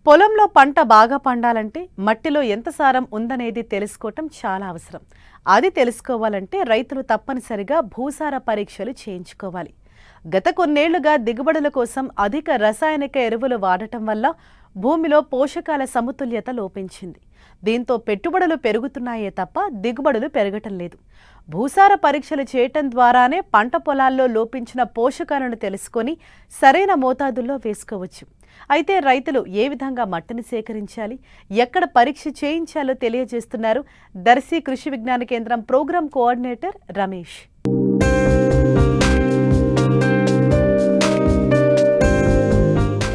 పొలంలో పంట బాగా పండాలంటే మట్టిలో ఎంత సారం ఉందనేది తెలుసుకోవటం చాలా అవసరం. అది తెలుసుకోవాలంటే రైతులు తప్పనిసరిగా భూసార పరీక్షలు చేయించుకోవాలి. గత కొన్నేళ్లుగా దిగుబడుల కోసం అధిక రసాయనిక ఎరువులు వాడటం వల్ల భూమిలో పోషకాల సమతుల్యత లోపించింది. దీంతో పెట్టుబడులు పెరుగుతున్నాయే తప్ప దిగుబడులు పెరగటం లేదు. భూసార పరీక్షలు చేయటం ద్వారానే పంట పొలాల్లో లోపించిన పోషకాలను తెలుసుకొని సరైన మోతాదుల్లో వేసుకోవచ్చు. అయితే రైతులు ఏ విధంగా మట్టిని సేకరించాలి, ఎక్కడ పరీక్ష చేయించాలో తెలియజేస్తున్నారు దర్శి కృషి విజ్ఞాన కేంద్రం ప్రోగ్రామ్ కోఆర్డినేటర్ రమేష్.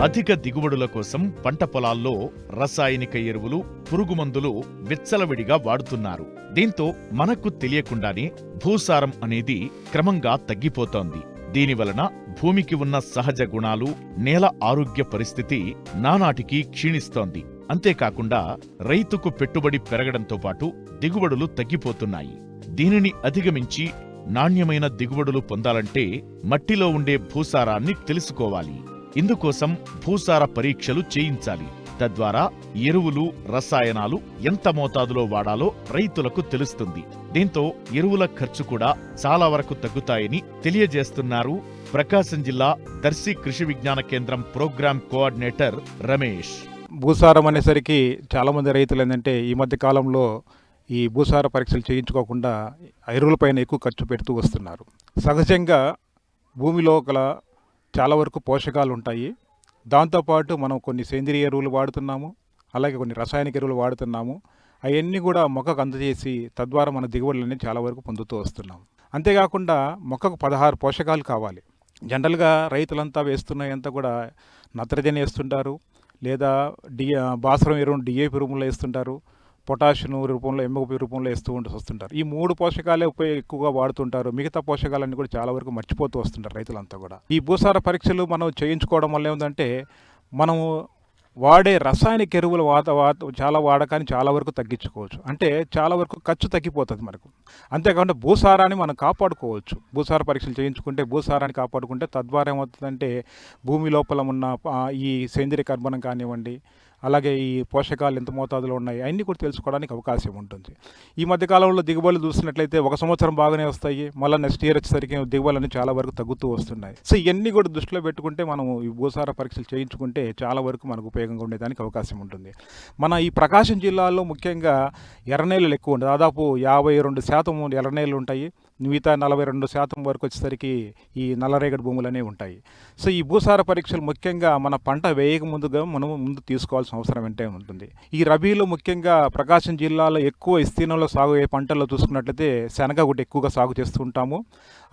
అధిక దిగుబడుల కోసం పంట పొలాల్లో రసాయనిక ఎరువులు, పురుగుమందులు విచ్చలవిడిగా వాడుతున్నారు. దీంతో మనకు తెలియకుండానే భూసారం అనేది క్రమంగా తగ్గిపోతోంది. దీనివలన భూమికి ఉన్న సహజ గుణాలు, నేల ఆరోగ్య పరిస్థితి నానాటికి క్షీణిస్తోంది. అంతేకాకుండా రైతుకు పెట్టుబడి పెరగడంతో పాటు దిగుబడులు తగ్గిపోతున్నాయి. దీనిని అధిగమించి నాణ్యమైన దిగుబడులు పొందాలంటే మట్టిలో ఉండే భూసారాన్ని తెలుసుకోవాలి. ఇందుకోసం భూసార పరీక్షలు చేయించాలి. తద్వారా ఎరువులు, రసాయనాలు ఎంత మోతాదులో వాడాలో రైతులకు తెలుస్తుంది. దీంతో ఎరువుల ఖర్చు కూడా చాలా వరకు తగ్గుతాయని తెలియజేస్తున్నారు ప్రకాశం జిల్లా దర్శి కృషి విజ్ఞాన కేంద్రం ప్రోగ్రామ్ కోఆర్డినేటర్ రమేష్. భూసారం అనేసరికి చాలామంది రైతులు ఏంటంటే ఈ మధ్య కాలంలో ఈ భూసార పరీక్షలు చేయించుకోకుండా ఎరువులపైన ఎక్కువ ఖర్చు పెడుతూ వస్తున్నారు. సహజంగా భూమిలో గల చాలా వరకు పోషకాలు ఉంటాయి. దాంతోపాటు మనం కొన్ని సేంద్రియ ఎరువులు వాడుతున్నాము, అలాగే కొన్ని రసాయనిక ఎరువులు వాడుతున్నాము. అవన్నీ కూడా మొక్కకు అందజేసి తద్వారా మన దిగుబడులన్నీ చాలా వరకు పొందుతూ వస్తున్నాం. అంతేకాకుండా మొక్కకు 16 పోషకాలు కావాలి. జనరల్గా రైతులంతా వేస్తున్నదంతా కూడా నత్రజని వేస్తుంటారు, లేదా భాస్వరం ఎరువును డిఏపి రూపంలో వేస్తుంటారు, పొటాషియం రూపంలో, ఎంఓపి రూపంలో వేస్తూ వస్తుంటారు. ఈ 3 పోషకాలే ఎక్కువగా వాడుతుంటారు. మిగతా పోషకాలన్నీ కూడా చాలా వరకు మర్చిపోతూ వస్తుంటారు రైతులంతా కూడా. ఈ భూసార పరీక్షలు మనం చేయించుకోవడం వల్ల ఏమిటంటే మనము వాడే రసాయనిక ఎరువుల చాలా వాడకాన్ని చాలా వరకు తగ్గించుకోవచ్చు. అంటే చాలా వరకు ఖర్చు తగ్గిపోతుంది మనకు. అంతేకాకుండా భూసారాన్ని మనం కాపాడుకోవచ్చు. భూసార పరీక్షలు చేయించుకుంటే భూసారాన్ని కాపాడుకుంటే తద్వారా ఏమవుతుందంటే భూమి లోపల ఉన్న ఈ సేంద్రియ కర్బనం కానివ్వండి, అలాగే ఈ పోషకాలు ఎంత మోతాదులో ఉన్నాయి అన్నీ కూడా తెలుసుకోవడానికి అవకాశం ఉంటుంది. ఈ మధ్యకాలంలో దిగుబడులు చూసినట్లయితే 1 సంవత్సరం బాగానే వస్తాయి, మళ్ళీ నెక్స్ట్ ఇయర్ వచ్చేసరికి దిగుబడులన్నీ చాలా వరకు తగ్గుతూ వస్తున్నాయి. సో ఇవన్నీ కూడా దృష్టిలో పెట్టుకుంటే మనం ఈ భూసార పరీక్షలు చేయించుకుంటే చాలా వరకు మనకు ఉపయోగంగా ఉండేదానికి అవకాశం ఉంటుంది. మన ఈ ప్రకాశం జిల్లాలో ముఖ్యంగా ఎర్రనేళ్ళు ఎక్కువ ఉంటాయి. దాదాపు 52% ఎర్రనేళ్ళు ఉంటాయి. మిగతా 42% వరకు వచ్చేసరికి ఈ నల్లరేగడి భూములు అనేవి ఉంటాయి. సో ఈ భూసార పరీక్షలు ముఖ్యంగా మన పంట వేయక ముందుగా మనం తీసుకోవాల్సిన అవసరం ఏంటే ఉంటుంది. ఈ రబీలో ముఖ్యంగా ప్రకాశం జిల్లాలో ఎక్కువ విస్తీర్ణంలో సాగు అయ్యే పంటల్లో చూసుకున్నట్లయితే శనగ ఒకటి ఎక్కువగా సాగు చేస్తూ ఉంటాము.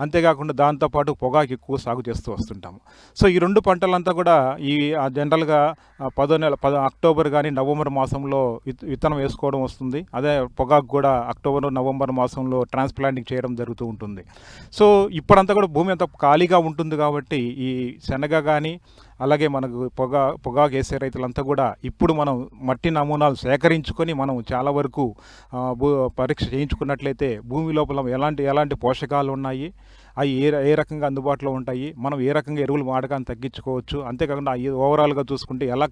అంతేకాకుండా దాంతోపాటు పొగాకు ఎక్కువ సాగు చేస్తూ వస్తుంటాము. సో ఈ 2 పంటలంతా కూడా ఈ జనరల్గా 10 అక్టోబర్ కానీ నవంబర్ మాసంలో విత్తనం వేసుకోవడం వస్తుంది. అదే పొగాకు కూడా అక్టోబర్, నవంబర్ మాసంలో ట్రాన్స్ప్లాంటింగ్ చేయడం జరుగుతూ ఉంటుంది. సో ఇప్పుడంతా కూడా భూమి అంతా ఖాళీగా ఉంటుంది కాబట్టి ఈ శనగ కానీ అలాగే మనకు పొగాకు వేసే రైతులంతా కూడా ఇప్పుడు మనం మట్టి నమూనాలు సేకరించుకొని మనం చాలా వరకు పరీక్ష చేయించుకున్నట్లయితే భూమి లోపల ఎలాంటి పోషకాలు ఉన్నాయి, అవి ఏ రకంగా అందుబాటులో ఉంటాయి, మనం ఏ రకంగా ఎరువులు వాడకాన్ని తగ్గించుకోవచ్చు, అంతేకాకుండా ఓవరాల్గా చూసుకుంటే ఎలా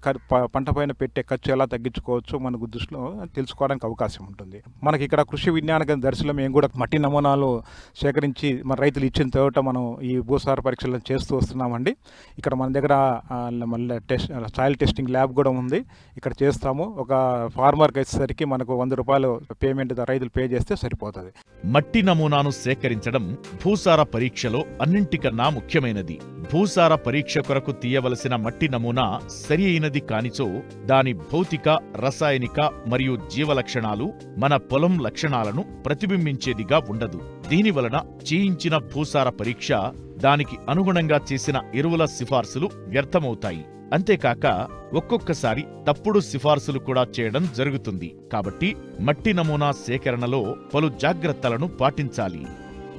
పంట పైన పెట్టే ఖర్చు ఎలా తగ్గించుకోవచ్చు మనకు దృష్టిలో తెలుసుకోవడానికి అవకాశం ఉంటుంది. మనకి ఇక్కడ కృషి విజ్ఞాన కేంద్రం దర్శిలో మేము కూడా మట్టి నమూనాలు సేకరించి మన రైతులు ఇచ్చిన తర్వాత మనం ఈ భూసార పరీక్షలను చేస్తూ వస్తున్నామండి. ఇక్కడ మన దగ్గర మళ్ళీ సాయిల్ టెస్టింగ్ ల్యాబ్ కూడా ఉంది. ఇక్కడ చేస్తాము. ఒక ఫార్మర్కి వచ్చేసరికి మనకు 100 రూపాయలు పేమెంట్ రైతులు పే చేస్తే సరిపోతుంది. మట్టి నమూనాను సేకరించడం భూసార పరీక్షలో అన్నింటికన్నా ముఖ్యమైనది. భూసార పరీక్ష కొరకు తీయవలసిన మట్టి నమూనా సరి అయినది కానిచో దాని భౌతిక, రసాయనిక మరియు జీవలక్షణాలు మన పొలం లక్షణాలను ప్రతిబింబించేదిగా ఉండదు. దీనివలన చేయించిన భూసార పరీక్ష దానికి అనుగుణంగా చేసిన ఎరువుల సిఫార్సులు వ్యర్థమవుతాయి. అంతేకాక ఒక్కొక్కసారి తప్పుడు సిఫార్సులు కూడా చేయడం జరుగుతుంది. కాబట్టి మట్టి నమూనా సేకరణలో పలు జాగ్రత్తలను పాటించాలి.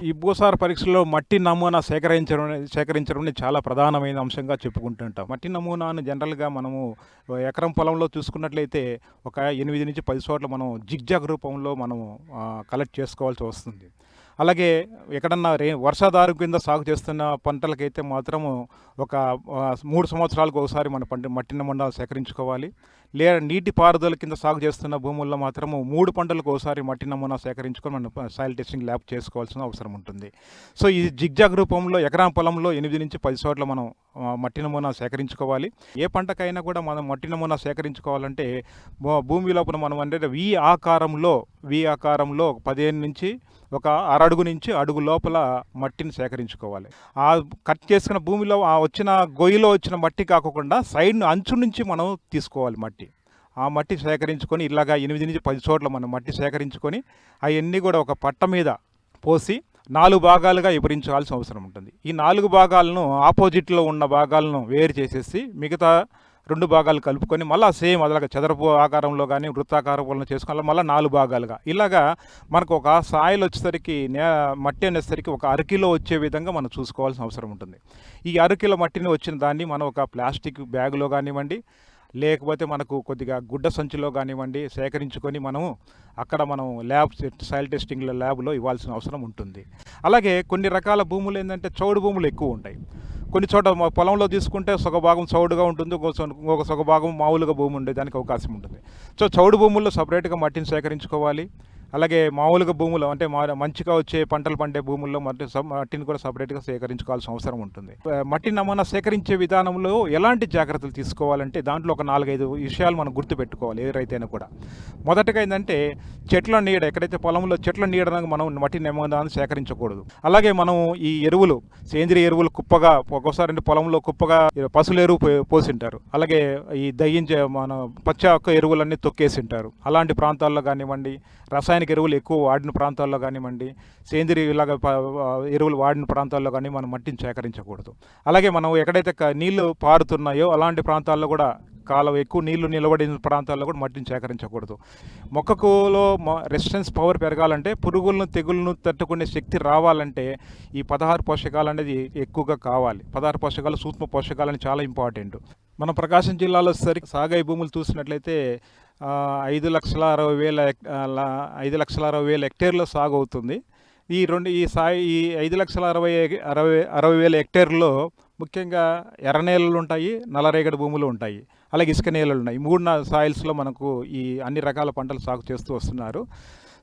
ఈ భూసార పరీక్షలో మట్టి నమూనా సేకరించడం చాలా ప్రధానమైన అంశంగా చెప్పుకుంటుంటాం. మట్టి నమూనాను జనరల్గా మనము ఎకరం పొలంలో చూసుకున్నట్లయితే ఒక 8 నుంచి 10 చోట్ల మనం జిగ్జాగ్ రూపంలో మనము కలెక్ట్ చేసుకోవాల్సి వస్తుంది. అలాగే ఎక్కడన్నా వర్షాధారం కింద సాగు చేస్తున్న పంటలకైతే మాత్రము ఒక 3 సంవత్సరాలకు ఒకసారి మన మట్టి నమూనాలు సేకరించుకోవాలి. లేదా నీటి పారుదల కింద సాగు చేస్తున్న భూముల్లో మాత్రము 3 పంటలకు ఒకసారి మట్టి నమూనా సేకరించుకొని మనం సాయిల్ టెస్టింగ్ ల్యాబ్ చేసుకోవాల్సిన అవసరం ఉంటుంది. సో ఈ జిగ్జాగ్ రూపంలో ఎకరం పొలంలో 8 నుంచి 10 చోట్ల మనం మట్టి నమూనా సేకరించుకోవాలి. ఏ పంటకైనా కూడా మనం మట్టి నమూనా సేకరించుకోవాలంటే భూమి లోపల మనం అంటే వి ఆకారంలో 15 నుంచి ఒక అరడుగు నుంచి అడుగు లోపల మట్టిని సేకరించుకోవాలి. ఆ కట్ చేసుకున్న భూమిలో ఆ వచ్చిన గొయ్యిలో వచ్చిన మట్టి కాకుండా సైడ్ అంచు నుంచి మనం తీసుకోవాలి మట్టి. ఆ మట్టి సేకరించుకొని ఇలాగా 8 నుంచి 10 చోట్ల మనం మట్టి సేకరించుకొని అవన్నీ కూడా ఒక పట్ట మీద పోసి 4 భాగాలుగా విభజించాల్సిన అవసరం ఉంటుంది. ఈ 4 భాగాలను ఆపోజిట్లో ఉన్న భాగాలను వేరు చేసేసి మిగతా 2 భాగాలు కలుపుకొని మళ్ళీ సేమ్ అలాగే చదరపు ఆకారంలో కానీ వృత్తాకారంలో చేసుకొని మళ్ళీ 4 భాగాలుగా ఇలాగా మనకు ఒక సాయిల్ వచ్చేసరికి మట్టి అనేసరికి ఒక అరకిలో వచ్చే విధంగా మనం చూసుకోవాల్సిన అవసరం ఉంటుంది. ఈ అరకిలో మట్టిని వచ్చిన దాన్ని మనం ఒక ప్లాస్టిక్ బ్యాగులో కానివ్వండి, లేకపోతే మనకు కొద్దిగా గుడ్డ సంచిలో కానివ్వండి సేకరించుకొని మనం సాయిల్ టెస్టింగ్ ల్యాబ్లో ఇవ్వాల్సిన అవసరం ఉంటుంది. అలాగే కొన్ని రకాల భూములు ఏంటంటే చౌడు భూములు ఎక్కువ ఉంటాయి. కొన్ని చోట పొలంలో తీసుకుంటే సగ భాగం చౌడుగా ఉంటుంది, ఇంకొక సగ భాగం మామూలుగా భూమి ఉండేదానికి అవకాశం ఉంటుంది. సో చౌడు భూముల్లో సపరేట్గా మట్టిని సేకరించుకోవాలి. అలాగే మామూలుగా భూములు అంటే మంచిగా వచ్చే పంటలు పండే భూముల్లో మట్టిని కూడా సపరేట్గా సేకరించుకోవాల్సిన అవసరం ఉంటుంది. మట్టి నమూనా సేకరించే విధానంలో ఎలాంటి జాగ్రత్తలు తీసుకోవాలంటే దాంట్లో ఒక 4-5 విషయాలు మనం గుర్తుపెట్టుకోవాలి ఏ రైతైనా కూడా. మొదటగా ఏంటంటే చెట్ల నీడ, ఎక్కడైతే పొలంలో చెట్ల నీడను మనం మట్టి నమూనాను సేకరించకూడదు. అలాగే మనం ఈ ఎరువులు సేంద్రియ ఎరువులు కుప్పగా ఒక్కోసారి పొలంలో కుప్పగా పశువుల ఎరువు పోసింటారు. అలాగే ఈ దయ్యించే మన పచ్చ ఎరువులన్నీ తొక్కేసింటారు. అలాంటి ప్రాంతాల్లో కానివ్వండి, రసాయనిక ఎరువులు ఎక్కువ వాడిన ప్రాంతాల్లో కానివ్వండి, సేంద్రియ ఇలాగ ఎరువులు వాడిన ప్రాంతాల్లో కానీ మనం మట్టిని సేకరించకూడదు. అలాగే మనం ఎక్కడైతే నీళ్లు పారుతున్నాయో అలాంటి ప్రాంతాల్లో కూడా ఎక్కువ నీళ్లు నిలబడిన ప్రాంతాల్లో కూడా మట్టిని సేకరించకూడదు. మొక్కకులో రెసిస్టెన్స్ పవర్ పెరగాలంటే, పురుగులను తెగుళ్ళను తట్టుకునే శక్తి రావాలంటే ఈ 16 పోషకాలు అనేది ఎక్కువగా కావాలి. 16 పోషకాలు, సూక్ష్మ పోషకాలు అనేది చాలా ఇంపార్టెంట్. మన ప్రకాశం జిల్లాలో సాగు భూములు చూసినట్లయితే 5,60,000 హెక్టేర్లో సాగు అవుతుంది. ఈ 5,60,000 హెక్టేర్లో ముఖ్యంగా ఎర్ర నేలలు ఉంటాయి, నల్లరేగడి భూములు ఉంటాయి, అలాగే ఇసుక నేలలు ఉన్నాయి. 3 సాయిల్స్లో మనకు ఈ అన్ని రకాల పంటలు సాగు చేస్తూ వస్తున్నారు.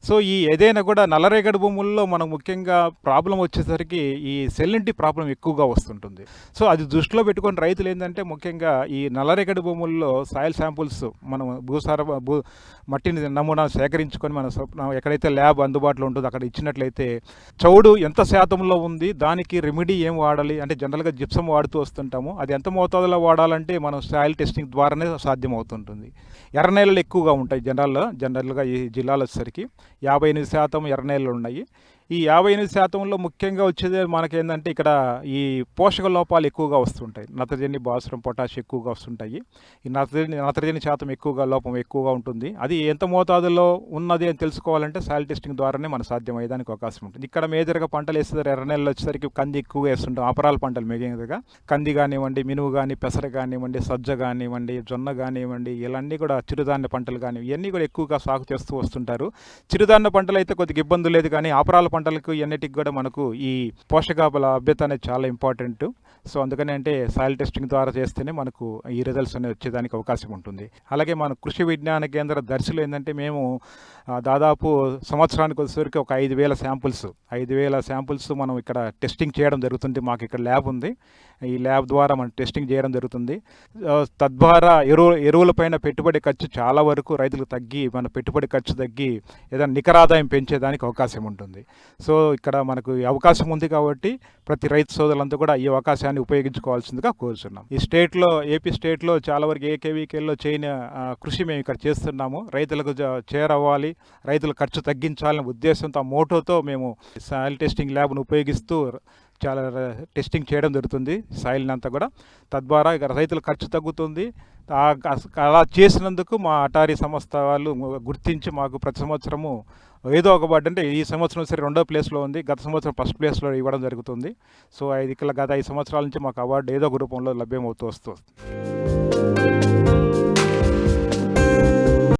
సో ఈ ఏదైనా కూడా నల్లరేగడి భూముల్లో మనకు ముఖ్యంగా ప్రాబ్లం వచ్చేసరికి ఈ సెలినిటీ ప్రాబ్లం ఎక్కువగా వస్తుంటుంది. సో అది దృష్టిలో పెట్టుకొని రైతులు ఏంటంటే ముఖ్యంగా ఈ నల్లరేగడి భూముల్లో సాయిల్ శాంపుల్స్ మనం మట్టిని నమూనా సేకరించుకొని మనం ఎక్కడైతే ల్యాబ్ అందుబాటులో ఉంటుందో అక్కడ ఇచ్చినట్లయితే చౌడు ఎంత శాతంలో ఉంది, దానికి రెమెడీ ఏం వాడాలి అంటే జనరల్గా జిప్సం వాడుతూ వస్తుంటాము. అది ఎంత మోతాదులో వాడాలంటే మనం సాయిల్ టెస్టింగ్ ద్వారానే సాధ్యమవుతుంటుంది. ఎర్ర నేలలు ఎక్కువగా ఉంటాయి జనరల్గా ఈ జిల్లాలో వచ్చేసరికి 58% ఎర్ర నేలలు ఉన్నాయి. ఈ 58%లో ముఖ్యంగా వచ్చేది మనకేంటంటే ఇక్కడ ఈ పోషక లోపాలు ఎక్కువగా వస్తుంటాయి. నత్రజని, భాస్వరం, పొటాష్ ఎక్కువగా వస్తుంటాయి. ఈ నత్రజని శాతం లోపం ఎక్కువగా ఉంటుంది. అది ఎంత మోతాదులో ఉన్నది అని తెలుసుకోవాలంటే సాయిల్ టెస్టింగ్ ద్వారానే మనకు సాధ్యమయ్యేదానికి అవకాశం ఉంటుంది. ఇక్కడ మేజర్గా పంటలు వేస్తారు, ఎర్ర నెలలు వచ్చేసరికి కంది ఎక్కువగా వేస్తుంటాం. అపరాల పంటలు మేజర్గా కంది కానివ్వండి, మినుము కానీ, పెసర కానివ్వండి, సజ్జ కానివ్వండి, జొన్న కానివ్వండి, ఇవన్నీ కూడా చిరుధాన్య పంటలు కానీ ఇవన్నీ కూడా ఎక్కువగా సాగు చేస్తూ వస్తుంటారు. చిరుధాన్య పంటలు అయితే కొద్దిగా ఇబ్బంది లేదు, కానీ అపరాల పంటలకు ఎన్నిటికి కూడా మనకు ఈ పోషకాల లభ్యత అనేది చాలా ఇంపార్టెంట్. సో అందుకని అంటే సాయిల్ టెస్టింగ్ ద్వారా చేస్తేనే మనకు ఈ రిజల్ట్స్ అనేది వచ్చేదానికి అవకాశం ఉంటుంది. అలాగే మన కృషి విజ్ఞాన కేంద్ర దర్శిలో ఏంటంటే మేము దాదాపు సంవత్సరానికి వచ్చేసరికి ఒక 5,000 శాంపుల్స్ మనం ఇక్కడ టెస్టింగ్ చేయడం జరుగుతుంది. మాకు ఇక్కడ ల్యాబ్ ఉంది. ఈ ల్యాబ్ ద్వారా మనం టెస్టింగ్ చేయడం జరుగుతుంది. తద్వారా ఎరువులపైన పెట్టుబడి ఖర్చు చాలా వరకు రైతులకు తగ్గి, మన పెట్టుబడి ఖర్చు తగ్గి ఏదైనా నికర ఆదాయం పెంచేదానికి అవకాశం ఉంటుంది. సో ఇక్కడ మనకు అవకాశం ఉంది కాబట్టి ప్రతి రైతు సోదరులంతా కూడా ఈ అవకాశాన్ని ఉపయోగించుకోవాల్సిందిగా కోరుతున్నాం. ఈ ఏపీ స్టేట్లో చాలా వరకు ఏకేవీకేల్లో చేయని కృషి మేము ఇక్కడ చేస్తున్నాము. రైతులకు చేరవ్వాలి, రైతుల ఖర్చు తగ్గించాలనే ఉద్దేశంతో, ఆ మోటోతో మేము సాయిల్ టెస్టింగ్ ల్యాబ్ను ఉపయోగిస్తూ చాలా టెస్టింగ్ చేయడం జరుగుతుంది సాయిల్ని అంతా కూడా. తద్వారా ఇక రైతుల ఖర్చు తగ్గుతుంది. అలా చేసినందుకు మా అటారీ సంస్థ వాళ్ళు గుర్తించి మాకు ప్రతి సంవత్సరము ఏదో ఒక అవార్డు, అంటే ఈ సంవత్సరం సరే 2వ ప్లేస్లో ఉంది, గత సంవత్సరం 1st ప్లేస్లో ఇవ్వడం జరుగుతుంది. సో గత 5 సంవత్సరాల నుంచి మాకు అవార్డు ఏదో ఒక రూపంలో లభ్యమవుతూ వస్తుంది.